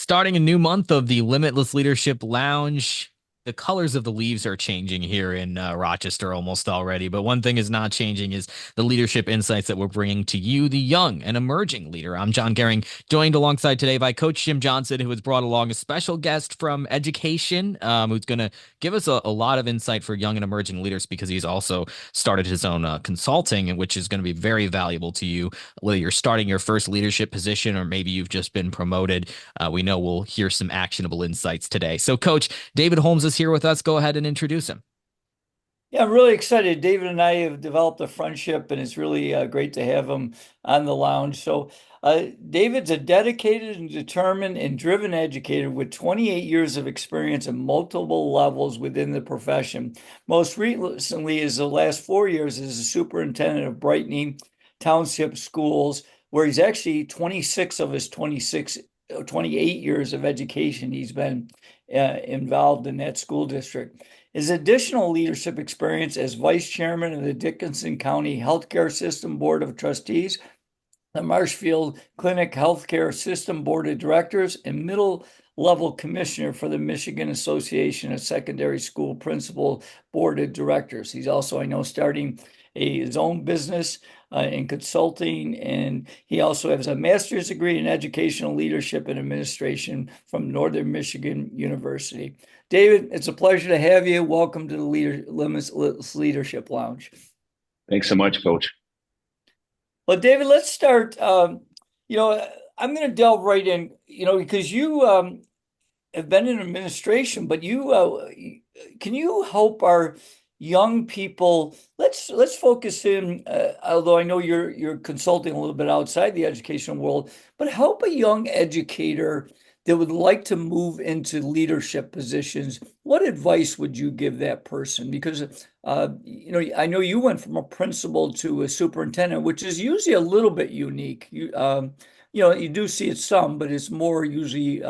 Starting a new month of the Limitless Leadership Lounge. The colors of the leaves are changing here in Rochester almost already, but one thing is not changing is the leadership insights that we're bringing to you, the young and emerging leader. I'm John Gehring, joined alongside today by Coach Jim Johnson, who has brought along a special guest from education, who's going to give us a lot of insight for young and emerging leaders because he's also started his own consulting, which is going to be very valuable to you, whether you're starting your first leadership position or maybe you've just been promoted. We know we'll hear some actionable insights today. So, Coach, David Holmes is here with us. Go ahead and introduce him. Yeah, I'm really excited. David and I have developed a friendship, and it's really great to have him on the lounge. David's a dedicated and determined and driven educator with 28 years of experience at multiple levels within the profession. Most recently, is the last 4 years as a superintendent of Brightening Township Schools, where he's actually 26 of his 28 years of education. He's been involved in that school district. His additional leadership experience as vice chairman of the Dickinson County Healthcare System Board of Trustees, the Marshfield Clinic Healthcare System Board of Directors, and middle level commissioner for the Michigan Association of Secondary School Principal Board of Directors. He's also, I know, starting his own business in consulting, and he also has a master's degree in educational leadership and administration from Northern Michigan University. David, it's a pleasure to have you. Welcome to the Limitless Leadership Lounge. Thanks so much, Coach. Well, David, let's start. I'm going to delve right in, because you have been in administration, but can you help our young people? Let's focus in. Although I know you're consulting a little bit outside the educational world, but help a young educator that would like to move into leadership positions. What advice would you give that person? Because I know you went from a principal to a superintendent, which is usually a little bit unique. You do see it some, but it's more usually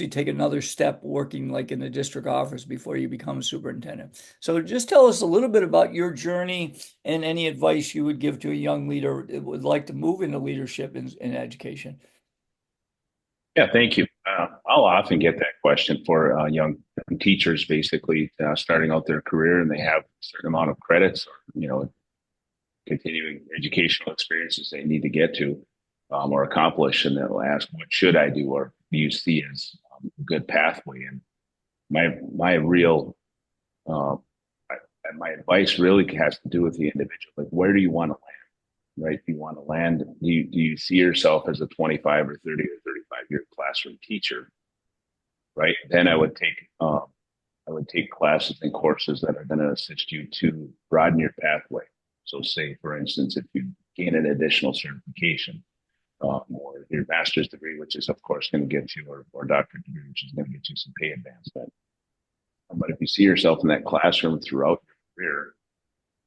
take another step working like in the district office before you become a superintendent. So just tell us a little bit about your journey and any advice you would give to a young leader that would like to move into leadership in education. Yeah, thank you. I'll often get that question for young teachers, basically starting out their career, and they have a certain amount of credits or continuing educational experiences they need to get to or accomplish, and they'll ask, "What should I do?" Or do you see as a good pathway? And my real my advice really has to do with the individual. Like, where do you want to land? Right? Do you want to land? Do you see yourself as a 25 or 30 or 35-year classroom teacher? Right? Then I would take classes and courses that are going to assist you to broaden your pathway. So, say for instance, if you gain an additional certification, or your master's degree, which is of course going to get you, or doctorate degree, which is going to get you some pay advancement. But if you see yourself in that classroom throughout your career,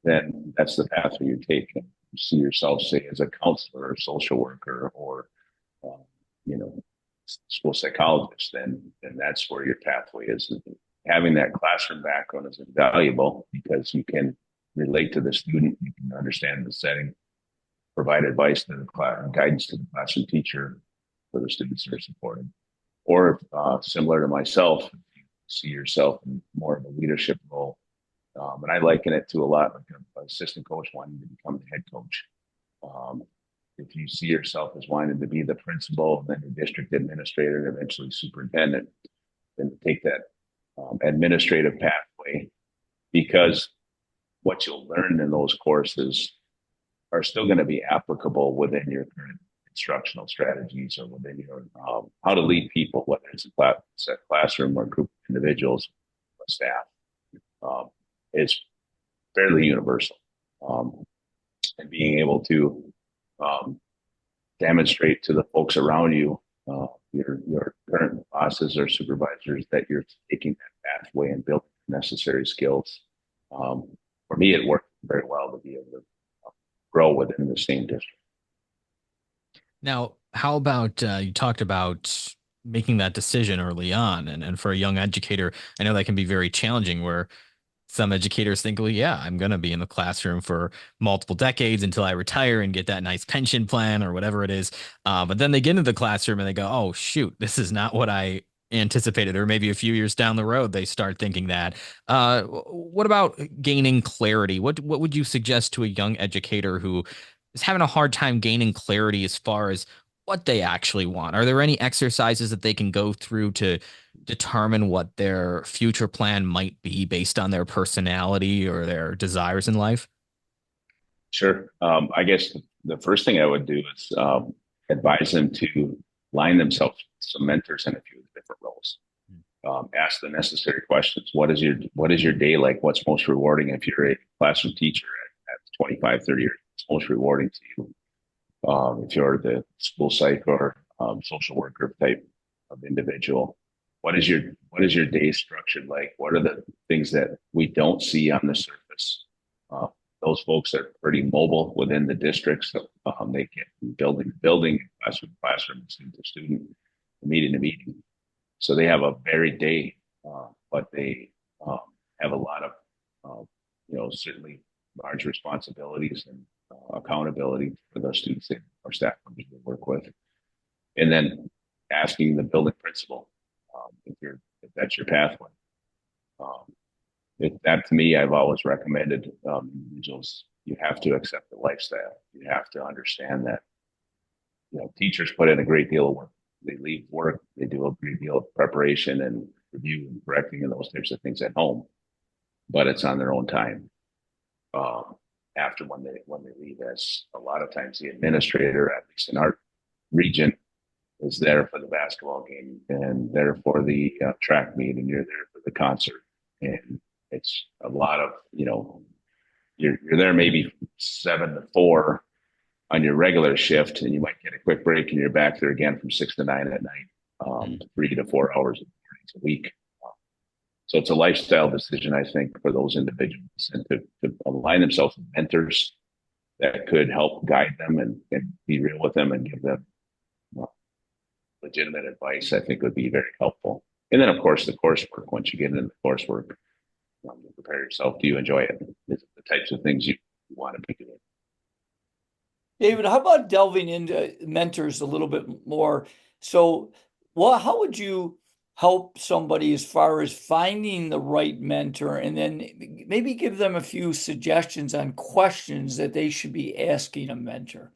then that's the pathway you take. And you see yourself, say, as a counselor or social worker or, uh, you know, school psychologist, then that's where your pathway is. Having that classroom background is invaluable because you can relate to the student, you can understand the setting, provide advice to the class, guidance to the classroom teacher for the students that are supported. Or similar to myself, you see yourself in more of a leadership role. And I liken it to a lot like an assistant coach wanting to become the head coach. Um, if you see yourself as wanting to be the principal, and then the district administrator, and eventually superintendent, then take that administrative pathway, because what you'll learn in those courses are still going to be applicable within your current instructional strategies or within your how to lead people, whether it's a set classroom or group of individuals or staff. Um, it's fairly universal. And being able to demonstrate to the folks around you, your current bosses or supervisors, that you're taking that pathway and building necessary skills. For me, it worked very well to be able to grow within the same district. Now, how about you talked about making that decision early on, and for a young educator, I know that can be very challenging. Where Some educators think, well, yeah, I'm going to be in the classroom for multiple decades until I retire and get that nice pension plan or whatever it is. But then they get into the classroom and they go, oh, shoot, this is not what I anticipated. Or maybe a few years down the road, they start thinking that. What about gaining clarity? What would you suggest to a young educator who is having a hard time gaining clarity as far as what they actually want? Are there any exercises that they can go through to determine what their future plan might be based on their personality or their desires in life? Sure. I guess the first thing I would do is advise them to line themselves with some mentors in a few of the different roles. Ask the necessary questions. What is your day like? What's most rewarding if you're a classroom teacher at 25, 30 years? What's most rewarding to you? If you're the school psych or social worker type of individual, what is your day structured like? What are the things that we don't see on the surface? Uh, those folks are pretty mobile within the district, so they get from building to building, classroom to classroom, student to student, meeting to meeting. So they have a varied day, but they have a lot of, certainly large responsibilities and accountability for those students or staff members they work with. And then asking the building principal if that's your pathway. Um, that to me, I've always recommended individuals. You have to accept the lifestyle. You have to understand that teachers put in a great deal of work. They leave work. They do a great deal of preparation and review and correcting and those types of things at home, but it's on their own time. After when they leave, as a lot of times the administrator, at least in our region, is there for the basketball game and there for the track meet, and you're there for the concert, and it's a lot of you're there maybe 7 to 4 on your regular shift, and you might get a quick break, and you're back there again from 6 to 9 at night, 3 to 4 hours a week. So it's a lifestyle decision, I think, for those individuals, and to align themselves with mentors that could help guide them and be real with them and give them legitimate advice, I think would be very helpful. And then, of course, the coursework. Once you get into the coursework, prepare yourself. Do you enjoy it? Is it the types of things you want to be doing? David, how about delving into mentors a little bit more? So, how would you help somebody as far as finding the right mentor, and then maybe give them a few suggestions on questions that they should be asking a mentor?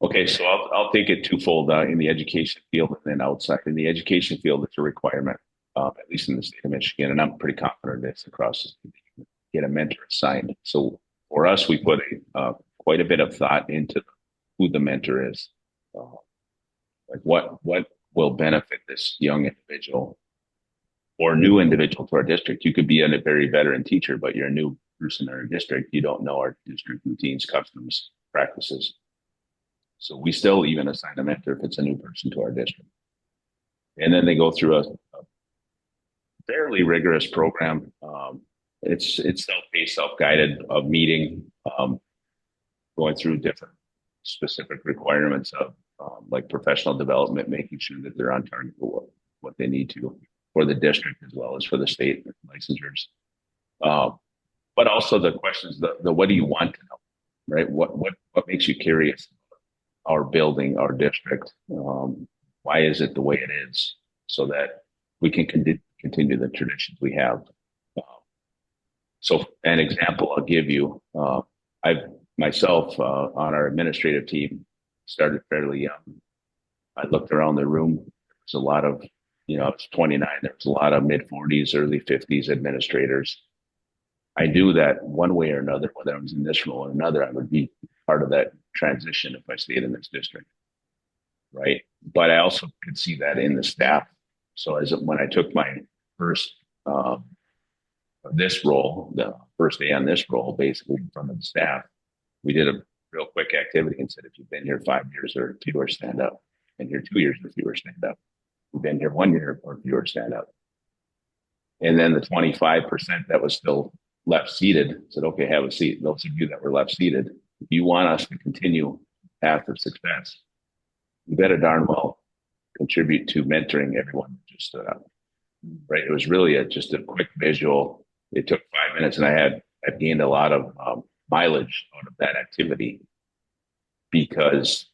Okay, so I'll take it twofold in the education field and then outside. In the education field, it's a requirement, at least in the state of Michigan, and I'm pretty confident it's across the state, get a mentor assigned. So for us, we put quite a bit of thought into who the mentor is, like what will benefit this young individual or new individual to our district. You could be a very veteran teacher, but you're a new person in our district. You don't know our district routines, customs, practices. So we still even assign a mentor if it's a new person to our district. And then they go through a fairly rigorous program. It's self-paced, self-guided, of meeting, going through different specific requirements of like professional development, making sure that they're on target for what they need to for the district as well as for the state licensures. But also the questions, the what do you want to know, right? What makes you curious about our building, our district? Why is it the way it is? So that we can continue the traditions we have. So an example I'll give you, I've myself on our administrative team started fairly young. I looked around the room. There was a lot of, I was 29. There was a lot of mid 40s, early 50s administrators. I knew that one way or another, whether I was in this role or another, I would be part of that transition if I stayed in this district, right? But I also could see that in the staff. So when I took my first this role, the first day on this role, basically in front of the staff, we did a real quick activity and said, if you've been here 5 years or fewer, stand up. And here 2 years or fewer, stand up. You've been here 1 year or fewer, stand up. And then the 25% that was still left seated said, okay, have a seat. Those of you that were left seated, if you want us to continue path of success, you better darn well contribute to mentoring everyone that just stood up. right? It was really just a quick visual. It took 5 minutes, and I gained a lot of mileage out of that activity because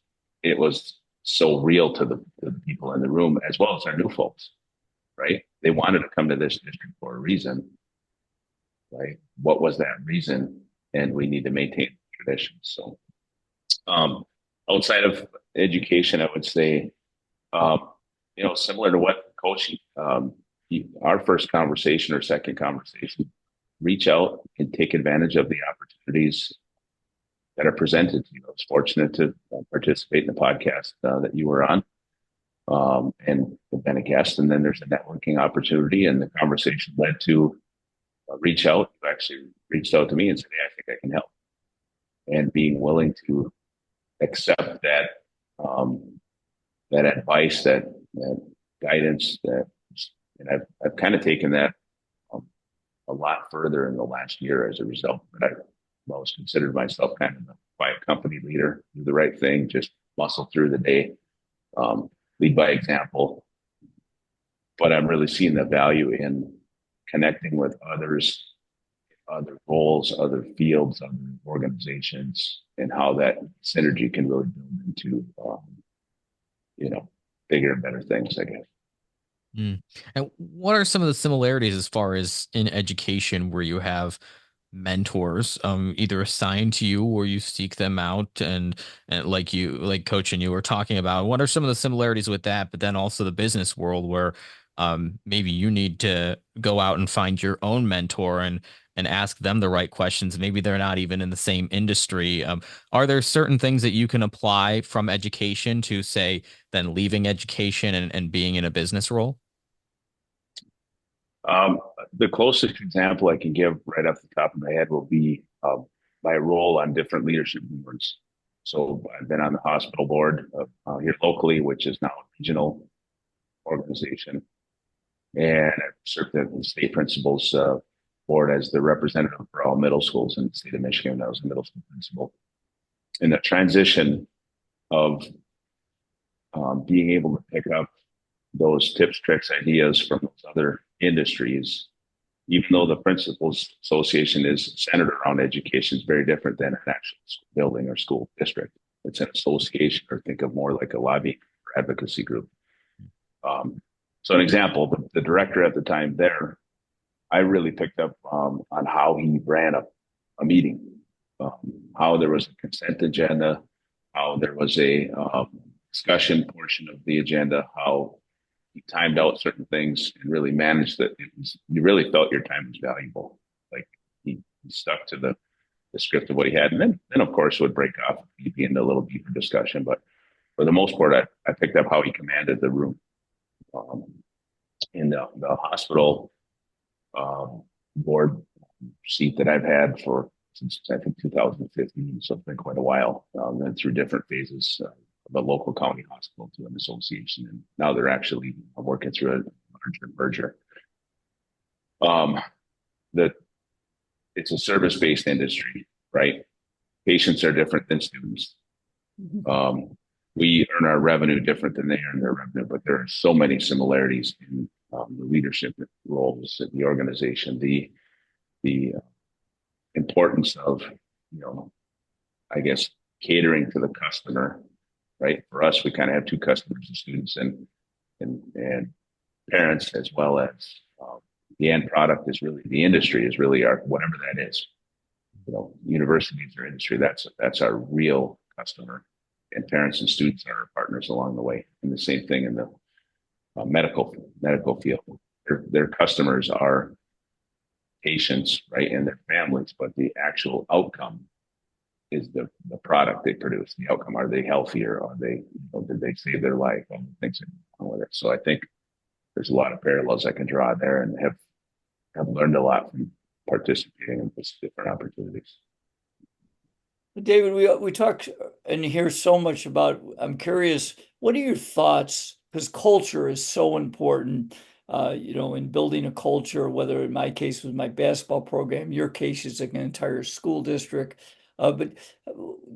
it was so real to the people in the room as well as our new folks, right? They wanted to come to this district for a reason, right? What was that reason? And we need to maintain traditions. So, um, outside of education, I would say, um, similar to what coaching, our first conversation or second conversation, reach out and take advantage of the opportunities that are presented to you. I was fortunate to participate in the podcast that you were on, and have been a guest. And then there's a networking opportunity, and the conversation led to reach out. You actually reached out to me and said, "Hey, I think I can help," and being willing to accept that advice, that guidance, and I've kind of taken that um, a lot further in the last year as a result. But I've always considered myself kind of a quiet company leader, do the right thing, just muscle through the day, um, lead by example. But I'm really seeing the value in connecting with others, other roles, other fields, other organizations, and how that synergy can really build into, you know, bigger and better things, I guess. Mm. And what are some of the similarities as far as in education where you have mentors either assigned to you or you seek them out and like coach and you were talking about, what are some of the similarities with that, but then also the business world where maybe you need to go out and find your own mentor and ask them the right questions. Maybe they're not even in the same industry. Are there certain things that you can apply from education to say then leaving education and being in a business role? Um, the closest example I can give right off the top of my head will be my role on different leadership boards. So I've been on the hospital board here locally, which is now a regional organization, and I've served at the state principals board as the representative for all middle schools in the state of Michigan. I was a middle school principal. In the transition of being able to pick up those tips, tricks, ideas from those other industries, even though the principals association is centered around education, is very different than an actual school building or school district. It's an association, or think of more like a lobby or advocacy group. So an example, the director at the time there, I really picked up on how he ran a meeting, how there was a consent agenda, how there was a discussion portion of the agenda, how he timed out certain things and really managed that. You really felt your time was valuable. Like he stuck to the script of what he had, and then of course would break off and be into a little deeper discussion. But for the most part, I picked up how he commanded the room. Um, in the hospital board seat that I've had for since I think 2015, so it's been quite a while. And through different phases of a local county hospital to an association, and now they're actually working through a larger merger. That it's a service-based industry, right? Patients are different than students. We earn our revenue different than they earn their revenue, but there are so many similarities in the leadership roles in the organization, the importance of, I guess, catering to the customer, right? For us, we kind of have two customers, the students and parents, as well as the end product is really the industry is really our whatever that is. Universities or industry, that's our real customer, and parents and students are our partners along the way. And the same thing in the medical field. Their customers are patients, right, and their families, but the actual outcome is the product they produce. The outcome: are they healthier? Are they did they save their life? All the things that go with it. So I think there's a lot of parallels I can draw there, and have learned a lot from participating in these different opportunities. David, we talk and hear so much about, I'm curious, what are your thoughts? Because culture is so important, in building a culture, whether in my case was my basketball program, your case is like an entire school district. But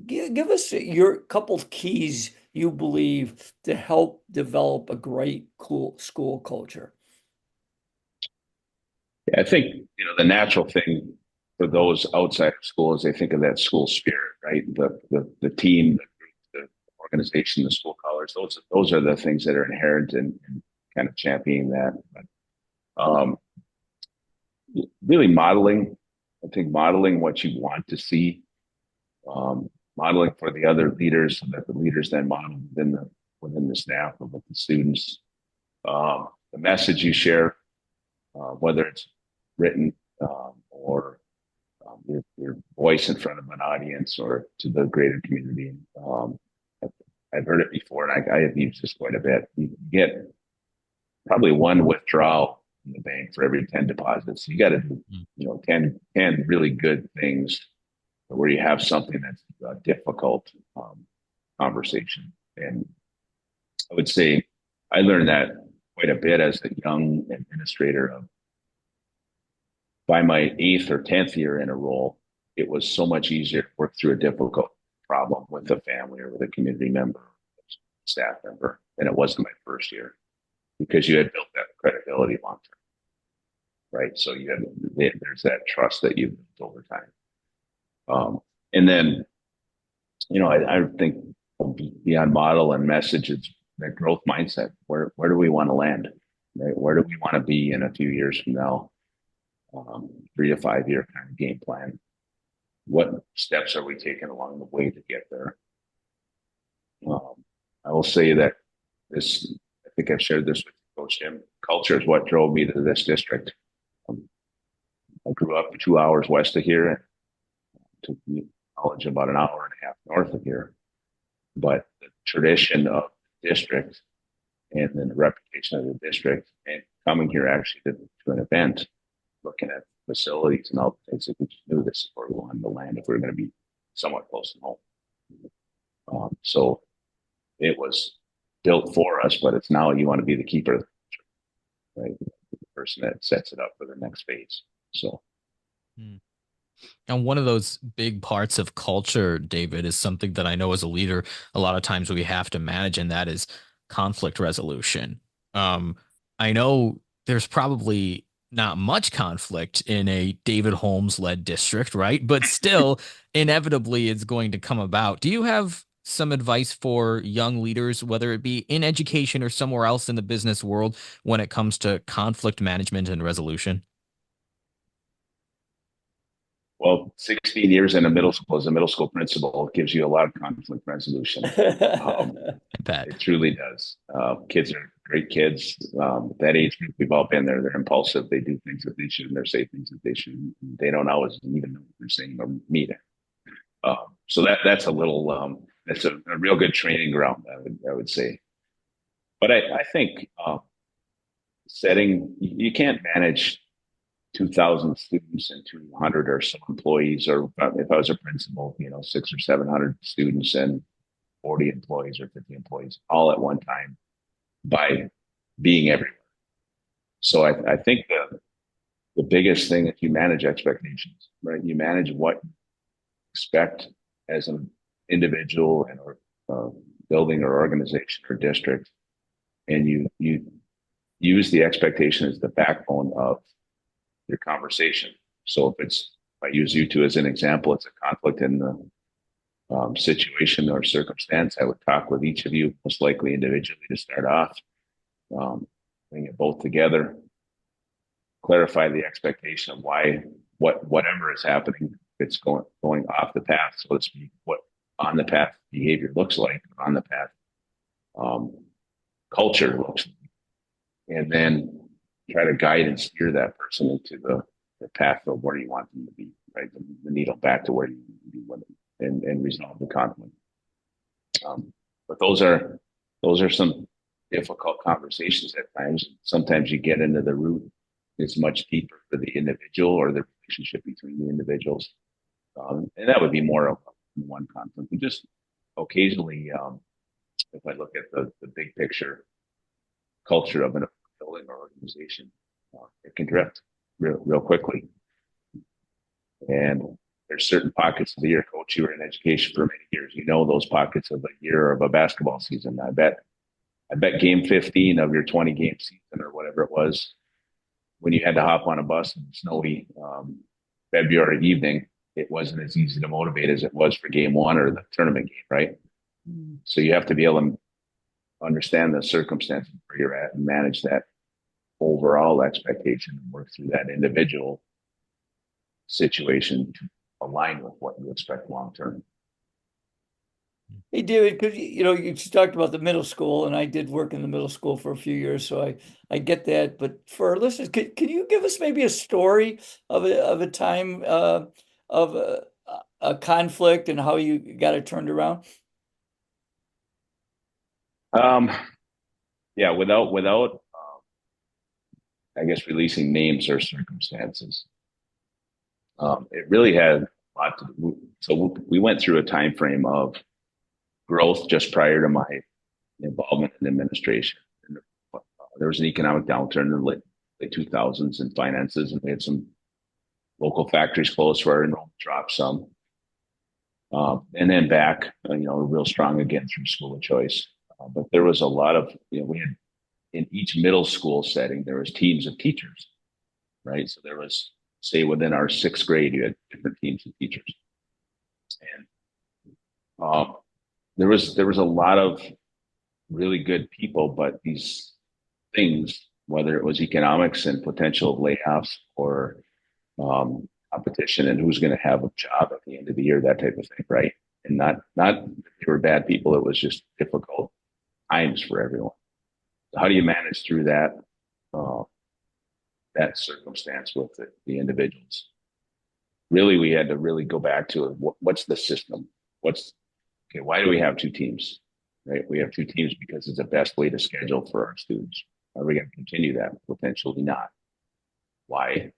give us your couple of keys you believe to help develop a great, cool school culture. Yeah, I think, the natural thing for those outside of school is they think of that school spirit, right? The team, the organization, the school colors. Those are the things that are inherent in kind of championing that. But, really modeling, I think modeling what you want to see, modeling for the other leaders, so that the leaders then model within the staff or with the students. The message you share, whether it's written, or your voice in front of an audience or to the greater community. I've heard it before, and I have used this quite a bit. You get probably one withdrawal in the bank for every 10 deposits. You got to do, 10 really good things where you have something that's a difficult conversation. And I would say I learned that quite a bit as a young administrator. By my 8th or 10th year in a role, it was so much easier to work through a difficult problem with a family or with a community member, staff member, than it was in my first year, because you had built that credibility long term, right? So there's that trust that you've built over time. And then, I think beyond model and message, it's that growth mindset. Where do we want to land? Right? Where do we want to be in a few years from now? 3 to 5 year kind of game plan. What steps are we taking along the way to get there? I will say that I think I've shared this with Coach Jim. Culture is what drove me to this district. I grew up 2 hours west of here and took college about an hour and a half north of here. But the tradition of the district and then the reputation of the district, and coming here actually to an event, looking at facilities and all the things, that we just knew this is where we wanted to land if we were going to be somewhat close to home. So it was built for us, but it's now you want to be the keeper, right? The person that sets it up for the next phase. So. And one of those big parts of culture, David, is something that I know as a leader, a lot of times we have to manage, and that is conflict resolution. I know there's probably not much conflict in a David Holmes led district, right? But still, inevitably, it's going to come about. Do you have some advice for young leaders, whether it be in education or somewhere else in the business world, when it comes to conflict management and resolution? Well, 16 years in a middle school as a middle school principal gives you a lot of conflict resolution. It truly does. Kids are great kids. That age group, we've all been there. They're impulsive. They do things that they shouldn't. They say things that they shouldn't. They don't always even know what they're saying or mean it. So that's a little, that's a real good training ground, I would say. But I think you can't manage 2,000 students and 200 or so employees, or if I was a principal, 600 or 700 students and 40 employees or 50 employees all at one time by being everywhere. So I think the biggest thing is you manage expectations, right? You manage what you expect as an individual and or building or organization or district, and you use the expectation as the backbone of your conversation. So if I use you two as an example, it's a conflict in the situation or circumstance, I would talk with each of you, most likely individually to start off, bring it both together, clarify the expectation of whatever is happening, if it's going off the path, so to speak, what on the path behavior looks like, on the path culture looks like, and then try to guide and steer that person into the path of where you want them to be, right? The needle back to where you need to be and resolve the conflict. But those are some difficult conversations at times. Sometimes you get into the root. It's much deeper for the individual or the relationship between the individuals. And that would be more of one conflict. But just occasionally, if I look at the big picture culture of an building or organization, it can drift real quickly. And there's certain pockets of the year, Coach, you were in education for many years. You know those pockets of a year of a basketball season. I bet game 15 of your 20 game season or whatever it was when you had to hop on a bus in snowy February evening, it wasn't as easy to motivate as it was for game one or the tournament game, right? So you have to be able to understand the circumstances where you're at and manage that overall expectation and work through that individual situation to align with what you expect long term. Hey, David, because you talked about the middle school, and I did work in the middle school for a few years, so I get that. But for our listeners, can you give us maybe a story of a time of a conflict and how you got it turned around? Um, yeah, without I guess releasing names or circumstances. It really had a lot to do. So we went through a time frame of growth just prior to my involvement in administration. And there was an economic downturn in the late 2000s in finances, and we had some local factories closed, where our enrollment dropped some. And then back, real strong again through school of choice. But there was a lot of, we had in each middle school setting, there was teams of teachers, right? So there was, say, within our sixth grade, you had different teams of teachers. And there was a lot of really good people, but these things, whether it was economics and potential layoffs or competition and who's going to have a job at the end of the year, that type of thing, right? And not they were bad people. It was just difficult times for everyone. So how do you manage through that circumstance with the individuals? Really, we had to really go back to what's the system? Why do we have two teams? Right? We have two teams because it's the best way to schedule for our students. Are we going to continue that? Potentially not. Why?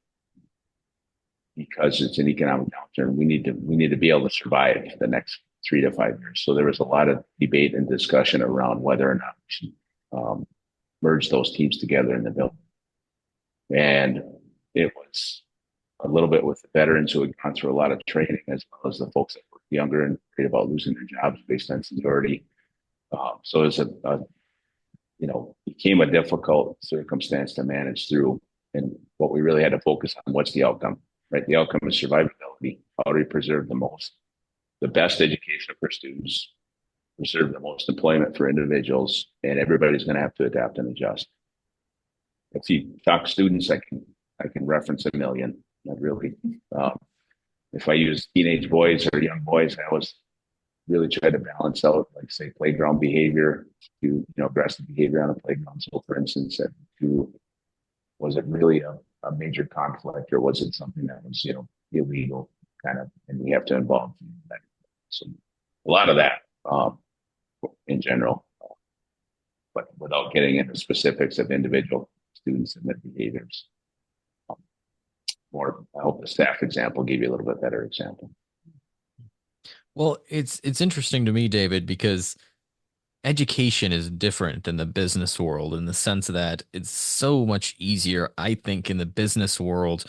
Because it's an economic downturn. We need to be able to survive the next 3 to 5 years. So there was a lot of debate and discussion around whether or not we should merge those teams together in the building. And it was a little bit with the veterans who had gone through a lot of training, as well as the folks that were younger and worried about losing their jobs based on seniority. So it was became a difficult circumstance to manage through. And what we really had to focus on, what's the outcome, right? The outcome is survivability. How do we preserve the best education for students, preserve the most employment for individuals, and everybody's going to have to adapt and adjust. If you talk students, I can reference a million. Not really. If I use teenage boys or young boys, I always really try to balance out, like, say, playground behavior to aggressive behavior on a playground. So, for instance, was it really a major conflict, or was it something that was illegal, kind of, and we have to involve that. So a lot of that in general, but without getting into specifics of individual students and their behaviors. I hope the staff example gave you a little bit better example. Well, it's interesting to me, David, because education is different than the business world in the sense that it's so much easier, I think, in the business world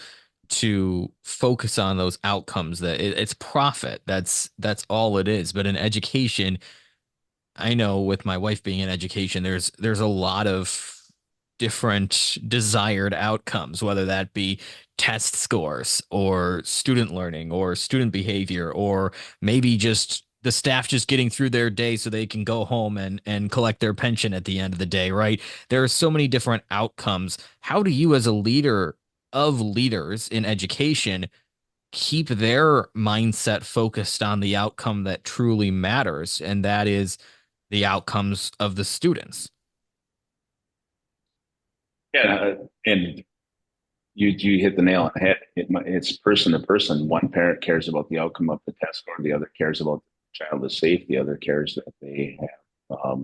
to focus on those outcomes, that it's profit. That's all it is. But in education, I know with my wife being in education, there's a lot of different desired outcomes, whether that be test scores or student learning or student behavior, or maybe just the staff just getting through their day so they can go home and collect their pension at the end of the day, right? There are so many different outcomes. How do you, as a leader of leaders in education, keep their mindset focused on the outcome that truly matters, and that is the outcomes of the students? Yeah, and you hit the nail on the head. It's person to person. One parent cares about the outcome of the test score. The other cares about the child is safe. The other cares that they have a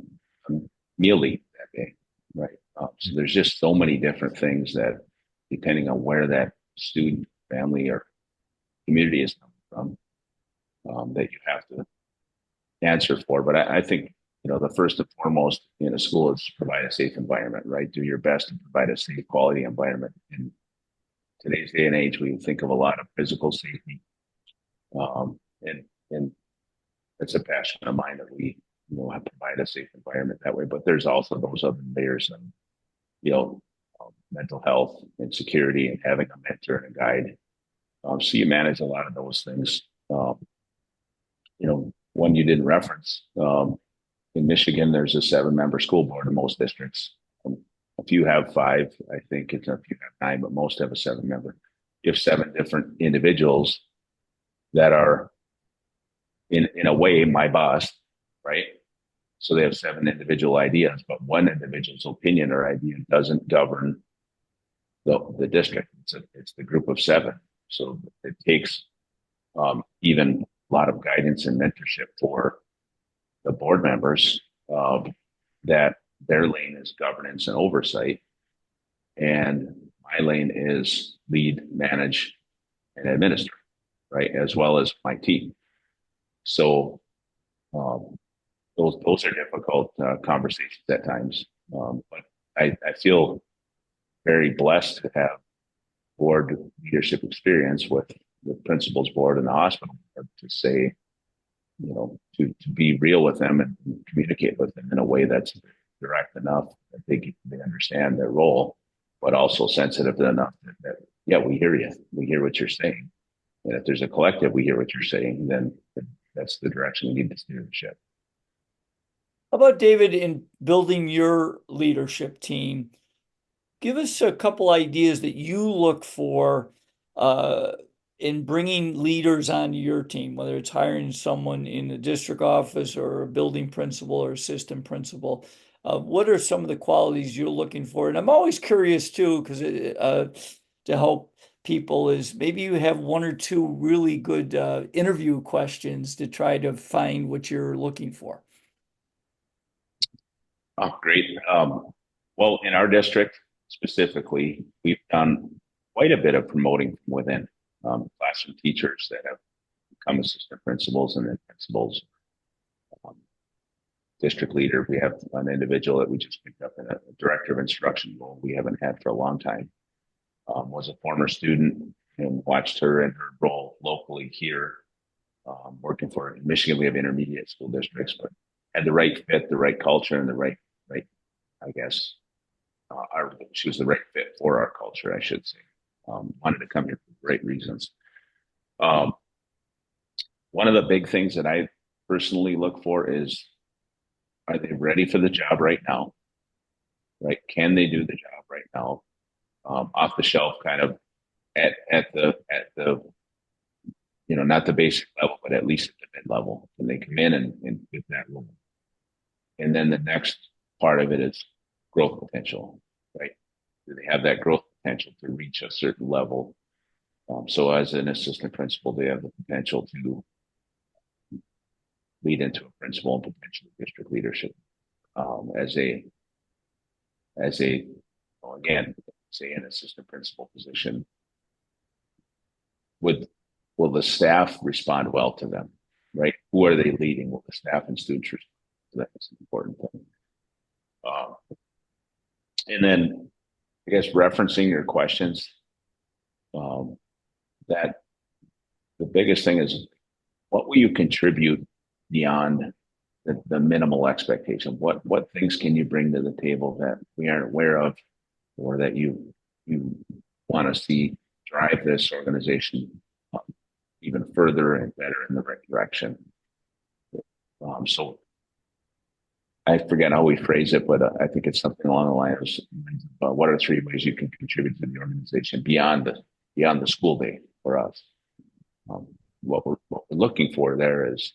meal leave that day, right? So there's just so many different things that, depending on where that student, family, or community is coming from, that you have to answer for. But I think the first and foremost in a school is to provide a safe environment, right? Do your best to provide a safe, quality environment. In today's day and age, we think of a lot of physical safety, and it's a passion of mine that we have to provide a safe environment that way. But there's also those other layers of mental health and security and having a mentor and a guide. So you manage a lot of those things. One you didn't reference, in Michigan, there's a 7-member school board in most districts. A few have 5, I think. It's a few have 9, but most have a 7-member. You have 7 different individuals that are, in a way, my boss, right? So they have 7 individual ideas, but one individual's opinion or idea doesn't govern the district. It's the group of 7. So it takes even a lot of guidance and mentorship for the board members, that their lane is governance and oversight, and my lane is lead, manage, and administer, right, as well as my team. So those are difficult conversations at times, but I feel very blessed to have board leadership experience with the principals board and the hospital board to say, to be real with them and communicate with them in a way that's direct enough that they understand their role, but also sensitive enough that yeah, we hear you, we hear what you're saying, and if there's a collective, we hear what you're saying, then that's the direction we need to steer the ship. How about David, in building your leadership team? Give us a couple ideas that you look for in bringing leaders onto your team, whether it's hiring someone in the district office or a building principal or assistant principal. What are some of the qualities you're looking for? And I'm always curious too, because to help people is maybe you have 1 or 2 really good interview questions to try to find what you're looking for. Oh, great. Well, in our district specifically, we've done quite a bit of promoting from within, classroom teachers that have become assistant principals and then principals. District leader, we have an individual that we just picked up in a director of instruction role we haven't had for a long time. Was a former student and watched her in her role locally here, working for, in Michigan, we have intermediate school districts, but had the right fit, the right culture, and the right, I guess, she was the right fit for our culture, I should say. Wanted to come here for the right reasons. One of the big things that I personally look for is, are they ready for the job right now? Right? Can they do the job right now? Off the shelf, kind of at the not the basic level, but at least at the mid level. Can they come in and fit that role? And then the next part of it is growth potential, right? Do they have that growth potential to reach a certain level? So as an assistant principal, they have the potential to lead into a principal and potentially district leadership. Well, again, say an assistant principal position, will the staff respond well to them, right? Who are they leading? Will the staff and students respond to them? That's an important thing. And then, I guess, referencing your questions, that the biggest thing is, what will you contribute beyond the minimal expectation? What things can you bring to the table that we aren't aware of, or that you want to see drive this organization even further and better in the right direction? So I forget how we phrase it, but I think it's something along the lines of what are 3 ways you can contribute to the organization beyond the school day for us? What we're looking for there is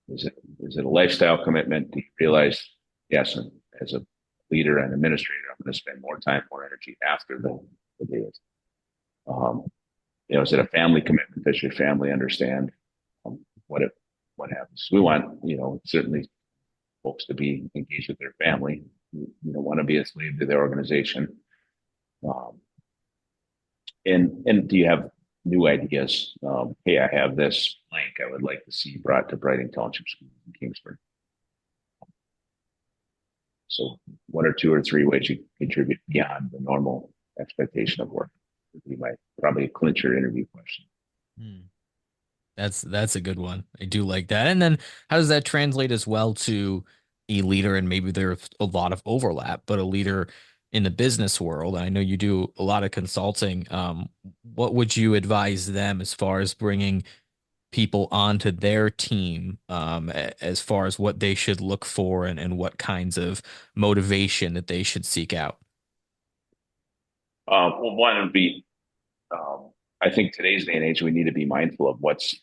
it a lifestyle commitment? Do you realize, yes, as a leader and administrator, I'm going to spend more time, more energy after the day is. Is it a family commitment? Does your family understand what happens? We want, certainly folks to be engaged with their family. You don't want to be a slave to their organization. And do you have new ideas? Hey, I have this blank I would like to see brought to Brighton Township School in Kingsford. So 1 or 2 or 3 ways you contribute beyond the normal expectation of work would be my probably a clincher interview question. That's a good one. I do like that. And then how does that translate as well to a leader? And maybe there's a lot of overlap, but a leader in the business world. I know you do a lot of consulting. What would you advise them as far as bringing people onto their team, as far as what they should look for and what kinds of motivation that they should seek out? Well, one would be, um, I think today's day and age, we need to be mindful of what's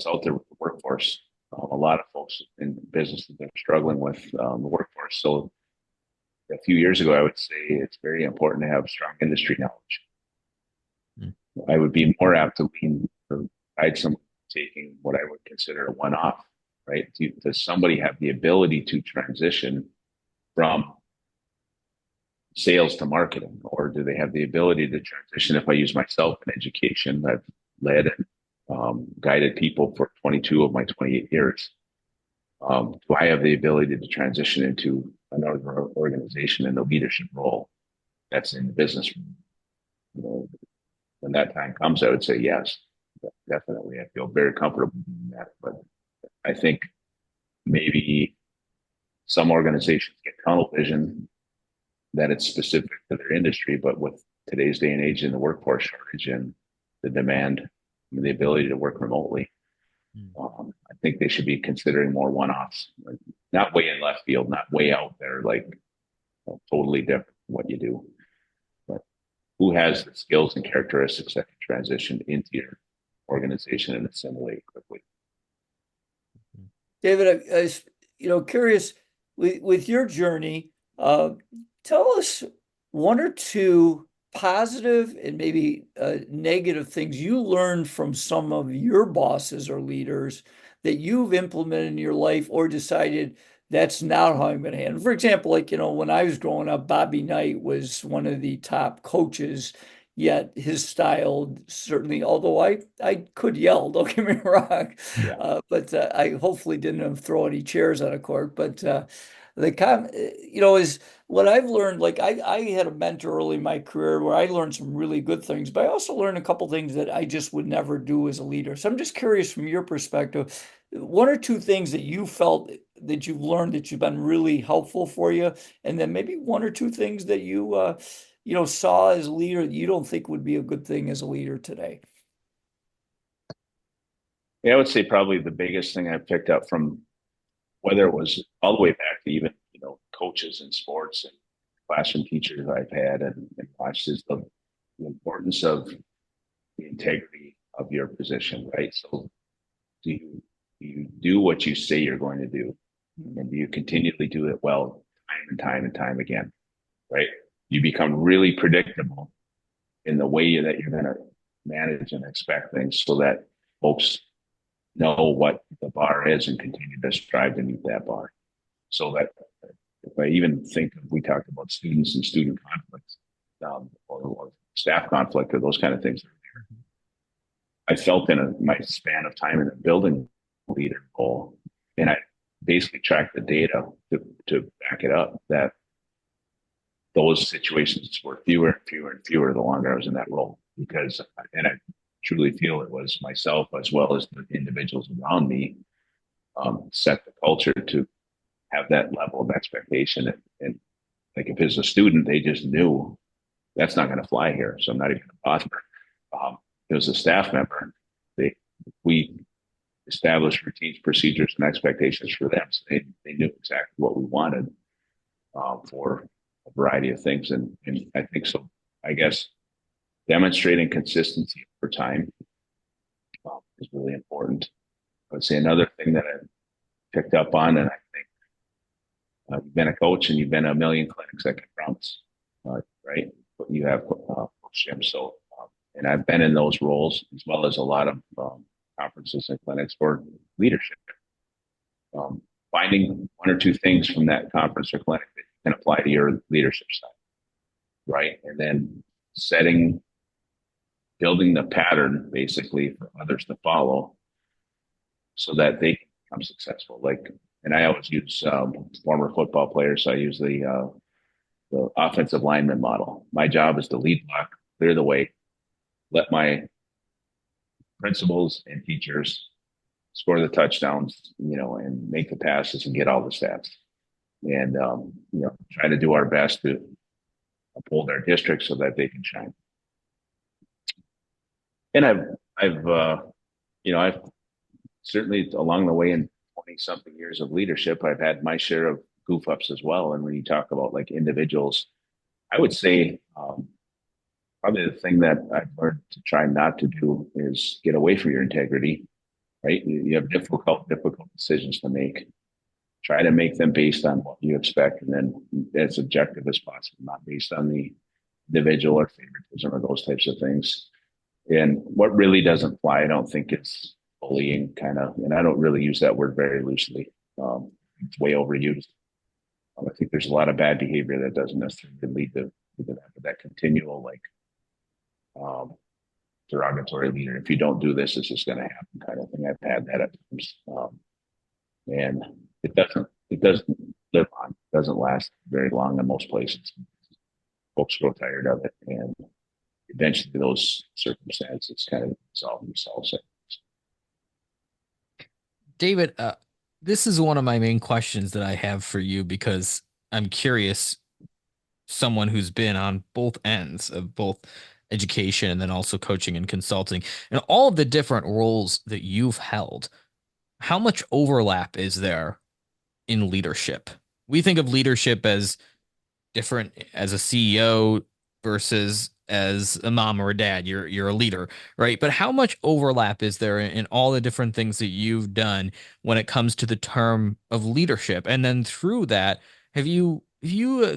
out there with the workforce. A lot of folks in businesses are struggling with the workforce. So a few years ago, I would say it's very important to have strong industry knowledge. Mm. I would be more apt to lean or guide someone taking what I would consider a one-off, right? Does somebody have the ability to transition from sales to marketing, or do they have the ability to transition? If I use myself in education, I've led and guided people for 22 of my 28 years. Do I have the ability to transition into another organization in a leadership role that's in the business? You know, when that time comes, I would say yes, definitely. I feel very comfortable doing that. But I think maybe some organizations get tunnel vision that it's specific to their industry, but with today's day and age in the workforce shortage and the demand, and the ability to work remotely, I think they should be considering more one-offs, like not way in left field, not way out there, like totally different from what you do, but who has the skills and characteristics that can transition into your organization and assimilate quickly. David, I was, curious with your journey. Tell us one or two positive and maybe negative things you learned from some of your bosses or leaders that you've implemented in your life or decided that's not how I'm going to handle. For example, like, when I was growing up, Bobby Knight was one of the top coaches, yet his style certainly, although I could yell, don't get me wrong, Yeah. but I hopefully didn't throw any chairs on a court. But is what I've learned. Like I had a mentor early in my career where I learned some really good things, but I also learned a couple things that I just would never do as a leader. So I'm just curious from your perspective, one or two things that you felt that you've learned that you've been really helpful for you, and then maybe one or two things that you saw as a leader that you don't think would be a good thing as a leader today. Yeah, I would say probably the biggest thing I picked up from, whether it was all the way back to even, coaches in sports and classroom teachers I've had and watched, is the importance of the integrity of your position, right? So do you do what you say you're going to do? And do you continually do it well, time and time and time again, right? You become really predictable in the way that you're going to manage and expect things, so that folks know what the bar is and continue to strive to meet that bar. So that if I even think, we talked about students and student conflicts, or staff conflict, or those kind of things. I felt in my span of time in a building leader role, and I basically tracked the data to back it up, that those situations were fewer and fewer and fewer the longer I was in that role. Because, and I truly feel it was myself as well as the individuals around me, set the culture to have that level of expectation. And like, if it's a student, they just knew that's not going to fly here, so I'm not even going to bother. It was a staff member. We established routines, procedures, and expectations for them, so they knew exactly what we wanted, for a variety of things. And I think so. I guess demonstrating consistency over time is really important. I would say another thing that I picked up on, and I think you've been a coach and you've been a million clinics, I can promise, right? But you have Coach Jim. So, and I've been in those roles, as well as a lot of conferences and clinics for leadership. Finding one or two things from that conference or clinic that you can apply to your leadership style, right? And then building the pattern basically for others to follow, so that they can become successful. Like, and I always use former football players. So I use the offensive lineman model. My job is to lead block, clear the way, let my principals and teachers score the touchdowns, and make the passes and get all the stats. And, try to do our best to uphold our district so that they can shine. And I've certainly along the way in 20 something years of leadership, I've had my share of goof ups as well. And when you talk about like individuals, I would say probably the thing that I've learned to try not to do is get away from your integrity, right? You have difficult decisions to make. Try to make them based on what you expect and then as objective as possible, not based on the individual or favoritism or those types of things. And what really doesn't fly, I don't think it's bullying kind of, and I don't really use that word very loosely. It's way overused. I think there's a lot of bad behavior that doesn't necessarily lead to that continual like derogatory leader. If you don't do this, this is going to happen kind of thing. I've had that at times, and it doesn't live on. It doesn't last very long in most places. Folks grow tired of it, and eventually those circumstances kind of resolve themselves. David, this is one of my main questions that I have for you because I'm curious, someone who's been on both ends of both education and then also coaching and consulting, and all of the different roles that you've held, how much overlap is there in leadership? We think of leadership as different as a CEO versus as a mom or a dad. You're a leader, right? But how much overlap is there in all the different things that you've done when it comes to the term of leadership? And then through that, have you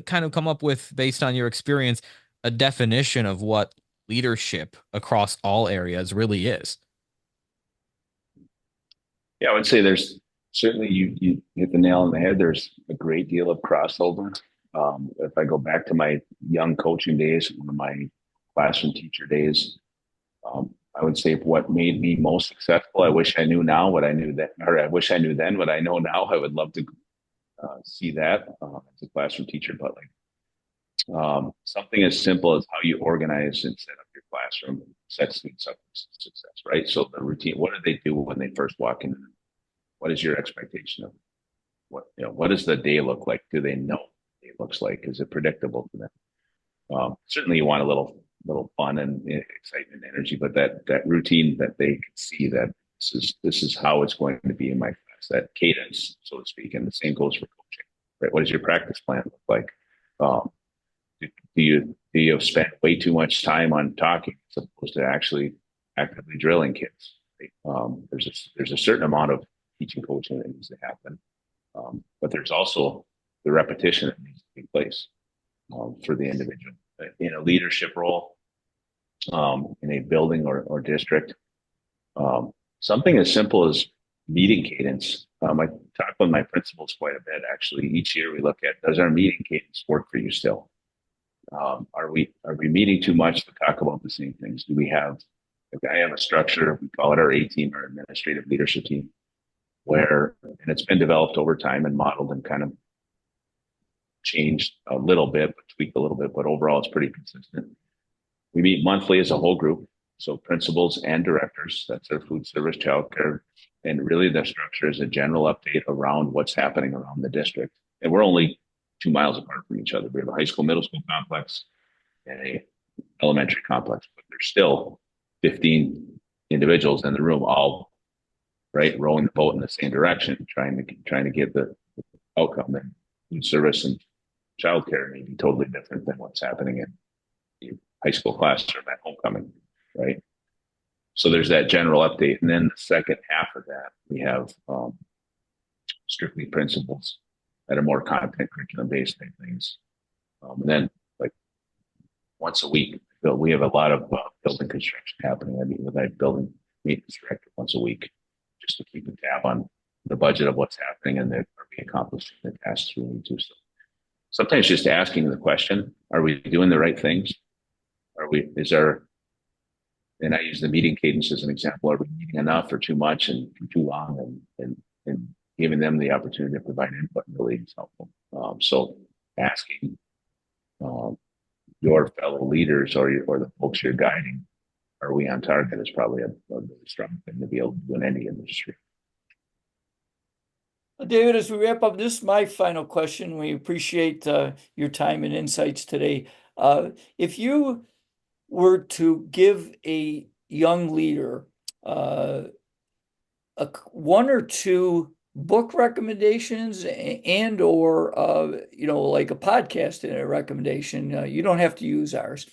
kind of come up with, based on your experience, a definition of what leadership across all areas really is? Yeah, I would say there's certainly you hit the nail on the head. There's a great deal of crossover. If I go back to my young coaching days, one of my classroom teacher days, I would say what made me most successful. I wish I knew now what I knew then, or I wish I knew then what I know now. I would love to see that as a classroom teacher, but like something as simple as how you organize and set up your classroom sets students up for success, right? So the routine, what do they do when they first walk in? What is your expectation of what does the day look like? Do they know what it looks like? Is it predictable to them? Certainly you want a little fun and excitement and energy, but that routine that they can see that this is how it's going to be in my class, that cadence, so to speak. And the same goes for coaching, right? What does your practice plan look like? Um, do you spend way too much time on talking as opposed to actually actively drilling kids? Right? There's a certain amount of teaching coaching that needs to happen, but there's also the repetition that needs to take place for the individual in a leadership role, in a building or district. Something as simple as meeting cadence. I talk with my principals quite a bit. Actually, each year we look at, does our meeting cadence work for you still? Are we meeting too much to talk about the same things? Do we have? I have a structure. We call it our A team, our administrative leadership team, where and it's been developed over time and modeled and kind of changed a little bit, but tweaked a little bit. But overall, it's pretty consistent. We meet monthly as a whole group, so principals and directors. That's our food service, childcare, and really the structure is a general update around what's happening around the district. And we're only 2 miles apart from each other. We have a high school, middle school complex, and a elementary complex, but there's still 15 individuals in the room, all right, rowing the boat in the same direction, trying to get the outcome. And food service and childcare may be totally different than what's happening in the high school classroom at homecoming, right? So there's that general update, and then the second half of that we have strictly principles that are more content curriculum based things. And then like once a week, we have a lot of building construction happening. I meet with that building maintenance director once a week just to keep a tab on the budget of what's happening and are we accomplishing the tasks we need to. So sometimes just asking the question, are we doing the right things? And I use the meeting cadence as an example. Are we meeting enough or too much and too long and giving them the opportunity to provide input really is helpful. So asking your fellow leaders or the folks you're guiding, are we on target is probably a really strong thing to be able to do in any industry. David, as we wrap up, this is my final question. We appreciate your time and insights today. If you were to give a young leader one or two book recommendations and or like a podcast and a recommendation, you don't have to use ours.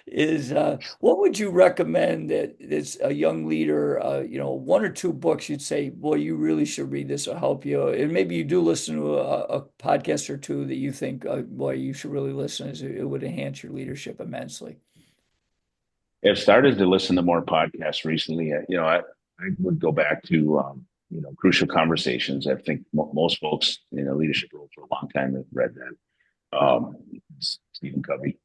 Is what would you recommend that is a young leader, one or two books you'd say, boy, you really should read this, will help you. And maybe you do listen to a podcast or two that you think, boy, you should really listen, as it would enhance your leadership immensely. I've started to listen to more podcasts recently. I would go back to, Crucial Conversations. I think most folks in a leadership role for a long time have read that. Stephen Covey.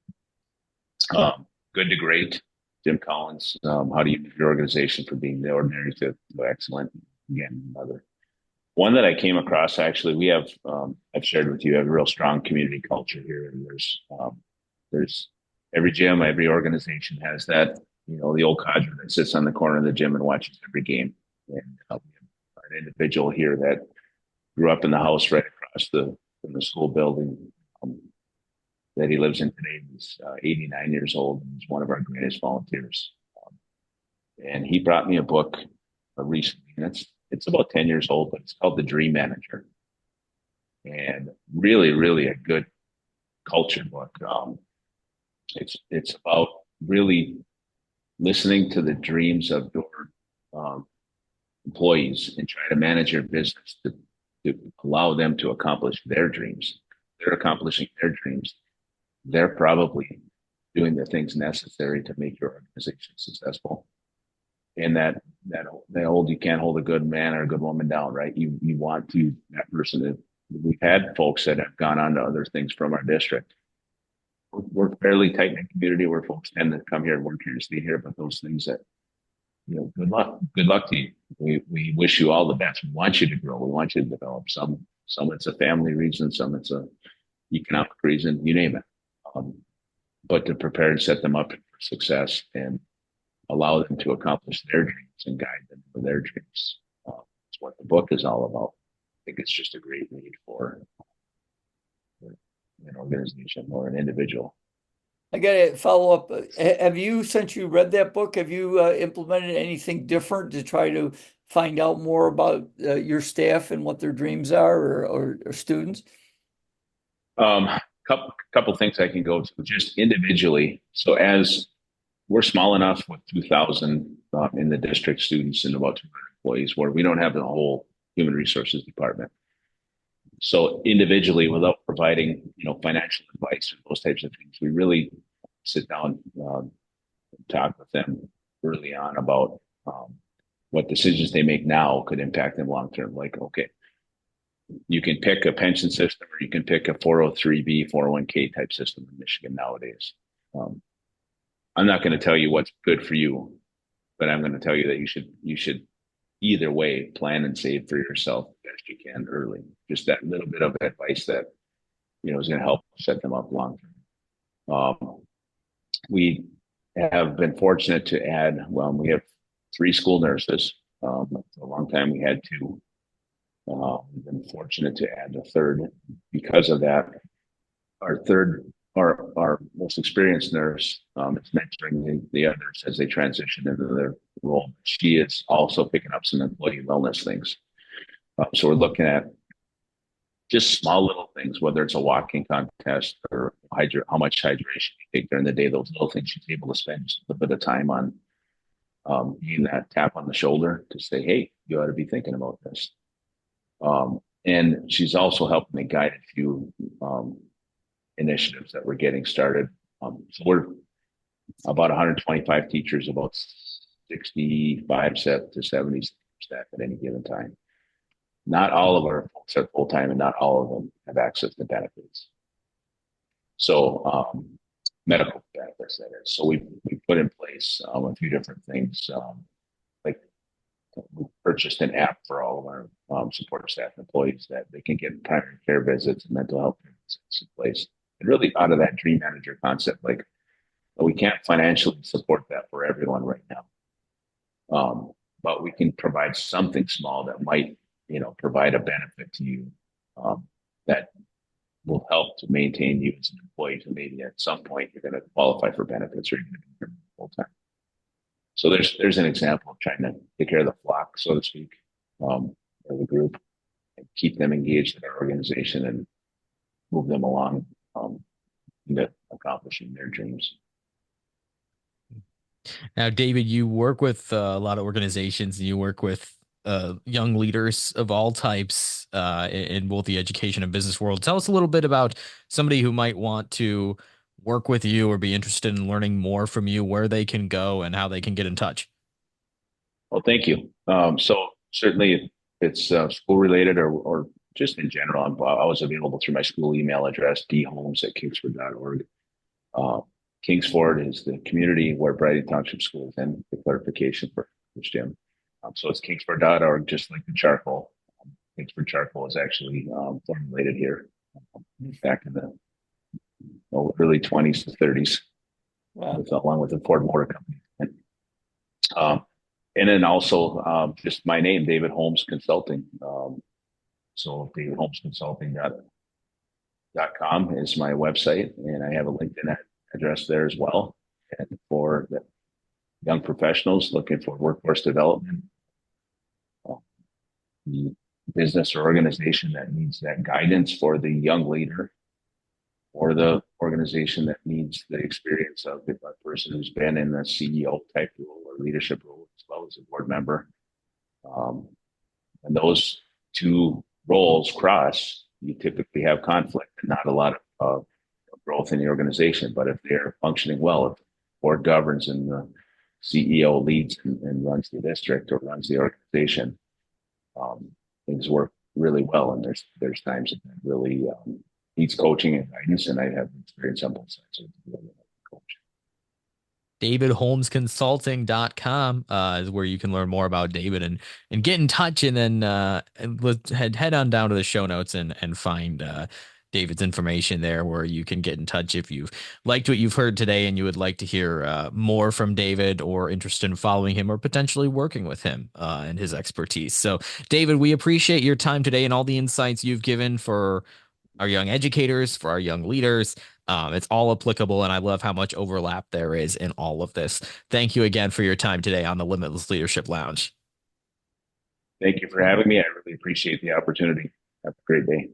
Good to Great, Jim Collins. How do you move your organization from being the ordinary to excellent? Again, another one that I came across. Actually, we have, I've shared with you, have a real strong community culture here, and there's every gym, every organization has that. The old codger that sits on the corner of the gym and watches every game. And an individual here that grew up in the house right across from the school building that he lives in today. He's 89 years old, and he's one of our greatest volunteers. And he brought me a book recently, and it's about 10 years old, but it's called The Dream Manager. And really, really a good culture book. It's about really listening to the dreams of your employees and try to manage your business to allow them to accomplish their dreams. They're accomplishing their dreams. They're probably doing the things necessary to make your organization successful. And that old, you can't hold a good man or a good woman down, right? You want that person to. We've had folks that have gone on to other things from our district. We're fairly tight knit community where folks tend to come here and work here to stay here, but those things that, good luck to you. We wish you all the best. We want you to grow. We want you to develop. Some it's a family reason, some it's a economic reason, you name it. But to prepare and set them up for success and allow them to accomplish their dreams and guide them for their dreams. That's what the book is all about. I think it's just a great read for an organization or an individual. I got to follow up. Have you, since you read that book, have you implemented anything different to try to find out more about your staff and what their dreams are, or students? Couple things I can go to just individually. So as we're small enough with 2,000 in the district students and about 200 employees, where we don't have the whole human resources department. So individually, without providing financial advice or those types of things, we really sit down, talk with them early on about what decisions they make now could impact them long term. Like, okay, you can pick a pension system, or you can pick a 403b, 401k type system in Michigan nowadays. I'm not going to tell you what's good for you, but I'm going to tell you that you should either way plan and save for yourself best you can early. Just that little bit of advice that is going to help set them up long term. We have been fortunate to add. Well, we have 3 school nurses. For a long time we had 2. We've been fortunate to add a 3rd. Because of that, our most experienced nurse is mentoring the others as they transition into their role. She is also picking up some employee wellness things. So we're looking at just small little things, whether it's a walking contest or how much hydration you take during the day. Those little things she's able to spend just a bit of time on, being that tap on the shoulder to say, "Hey, you ought to be thinking about this." And she's also helping me guide a few initiatives that we're getting started. So we're about 125 teachers, about 65 to 70 staff at any given time. Not all of our folks are full time, and not all of them have access to benefits. So medical benefits, that is. So we put in place a few different things. Like we purchased an app for all of our support staff employees that they can get primary care visits and mental health visits in place. And really out of that dream manager concept, like we can't financially support that for everyone right now. But we can provide something small that might, provide a benefit to you that will help to maintain you as an employee. So maybe at some point you're going to qualify for benefits or you're going to be here full time. So there's an example of trying to take care of the flock, so to speak, or the group, and keep them engaged in our organization and move them along into accomplishing their dreams. Now, David, you work with a lot of organizations and you work with young leaders of all types in both the education and business world. Tell us a little bit about somebody who might want to work with you or be interested in learning more from you, where they can go and how they can get in touch. Well, thank you. So certainly, if it's school related or just in general, I'm always available through my school email address, dholmes@kingsford.org. Uh, Kingsford is the community where Bridie Township School is in, the clarification for Jim. So it's kingsford.org, just like the charcoal. Kingsford charcoal is actually formulated here back in the early 20s to 30s, Wow. along with the Ford Motor Company. Um, and then also just my name, David Holmes Consulting. So davidholmesconsulting.com is my website, and I have a LinkedIn address there as well. And for the young professionals looking for workforce development, the business or organization that needs that guidance for the young leader, or the organization that needs the experience of a person who's been in the CEO type role or leadership role as well as a board member. And those two roles cross, you typically have conflict and not a lot of growth in the organization. But if they're functioning well, if the board governs and the CEO leads and runs the district or runs the organization, things work really well. And there's times that really needs coaching and guidance, and I have experience on both sides of the coach. DavidHolmesConsulting.com is where you can learn more about David and get in touch, and then let's head on down to the show notes and find David's information there where you can get in touch if you've liked what you've heard today and you would like to hear more from David or interested in following him or potentially working with him and his expertise. So, David, we appreciate your time today and all the insights you've given for our young educators, for our young leaders. It's all applicable, and I love how much overlap there is in all of this. Thank you again for your time today on the Limitless Leadership Lounge. Thank you for having me. I really appreciate the opportunity. Have a great day.